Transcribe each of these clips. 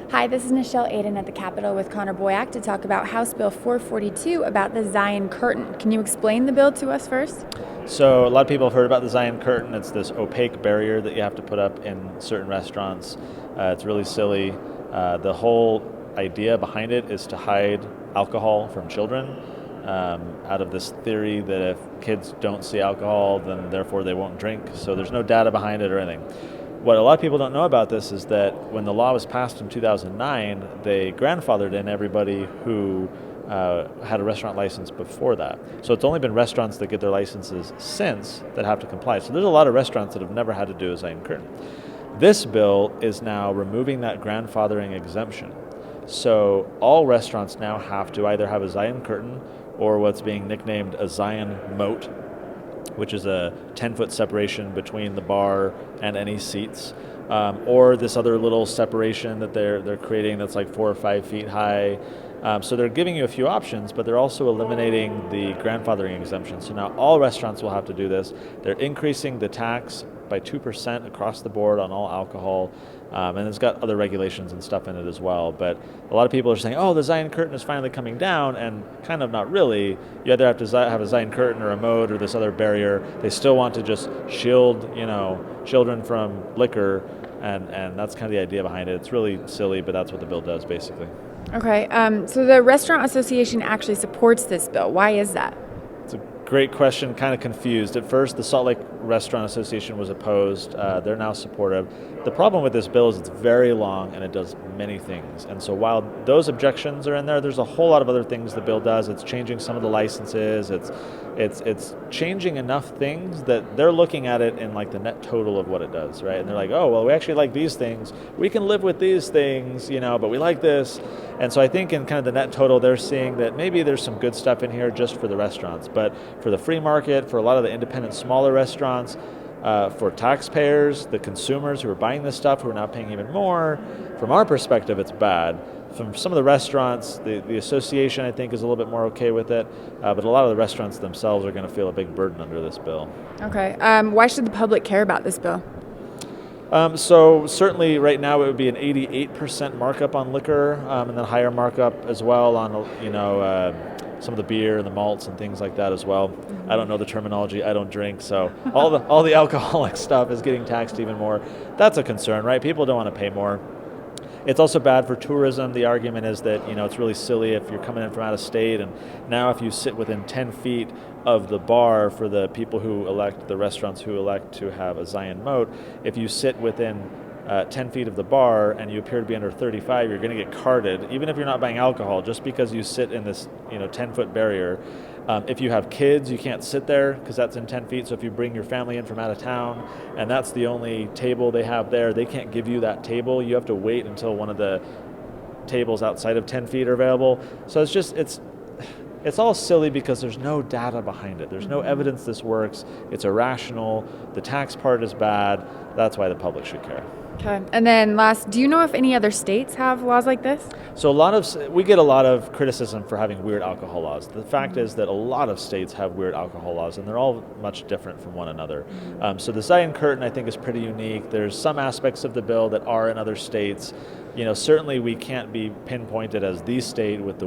Hi, this is Nichelle Aiden at the Capitol with Connor Boyack to talk about House Bill 442 about the Zion Curtain. Can you explain the bill to us first? So a lot of people have heard about the Zion Curtain. It's this opaque barrier that you have to put up in certain restaurants. It's really silly. The whole idea behind it is to hide alcohol from children, out of this theory that if kids don't see alcohol, then therefore they won't drink. So there's no data behind it or anything. What a lot of people don't know about this is that when the law was passed in 2009, they grandfathered in everybody who had a restaurant license before that. So it's only been restaurants that get their licenses since that have to comply. So there's a lot of restaurants that have never had to do a Zion Curtain. This bill is now removing that grandfathering exemption. So all restaurants now have to either have a Zion Curtain or what's being nicknamed a Zion Moat, which is a 10-foot separation between the bar and any seats, or this other little separation that they're creating that's like 4 or 5 feet high. So they're giving you a few options, but they're also eliminating the grandfathering exemption. So now all restaurants will have to do this. They're increasing the tax by 2% across the board on all alcohol, and it's got other regulations and stuff in it as well. But a lot of people are saying, oh, the Zion Curtain is finally coming down, and kind of not really. You either have to have a Zion Curtain or a Moat or this other barrier. They still want to just shield, children from liquor, and that's kind of the idea behind it. It's really silly, but that's what the bill does, basically. Okay, so the Restaurant Association actually supports this bill. Why is that? It's a great question, kind of confused. At first, the Salt Lake Restaurant Association was opposed. They're now supportive. The problem with this bill is it's very long and it does many things. And so while those objections are in there, there's a whole lot of other things the bill does. It's changing some of the licenses. It's changing enough things that they're looking at it in like the net total of what it does, right? And they're like, oh, well, we actually like these things. We can live with these things, but we like this. And so I think in kind of the net total, they're seeing that maybe there's some good stuff in here just for the restaurants. But for the free market, for a lot of the independent smaller restaurants, for taxpayers, the consumers who are buying this stuff, who are now paying even more, from our perspective, it's bad. From some of the restaurants, the association, I think, is a little bit more okay with it, but a lot of the restaurants themselves are going to feel a big burden under this bill. Okay, why should the public care about this bill? So certainly right now it would be an 88% markup on liquor, and then higher markup as well on some of the beer and the malts and things like that as well. I don't know the terminology. I don't drink, so all the alcoholic stuff is getting taxed even more. That's a concern, right? People don't want to pay more. It's also bad for tourism. The argument is that it's really silly if you're coming in from out of state, and now if you sit within 10 feet of the bar for the people who elect, the restaurants who elect to have a Zion Moat, if you sit within 10 feet of the bar and you appear to be under 35, you're going to get carded, even if you're not buying alcohol, just because you sit in this 10-foot barrier. If you have kids, you can't sit there because that's in 10 feet. So if you bring your family in from out of town and that's the only table they have there, they can't give you that table. You have to wait until one of the tables outside of 10 feet are available. So it's all silly because there's no data behind it. There's no evidence this works. It's irrational. The tax part is bad. That's why the public should care. Okay, and then last, do you know if any other states have laws like this? So we get a lot of criticism for having weird alcohol laws. The fact is that a lot of states have weird alcohol laws, and they're all much different from one another. So the Zion Curtain, I think, is pretty unique. There's some aspects of the bill that are in other states. Certainly we can't be pinpointed as the state with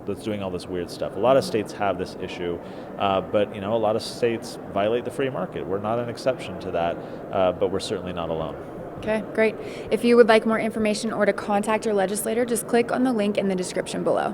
that's doing all this weird stuff. A lot of states have this issue, but a lot of states violate the free market. We're not an exception to that, but we're certainly not alone. Okay, great. If you would like more information or to contact your legislator, just click on the link in the description below.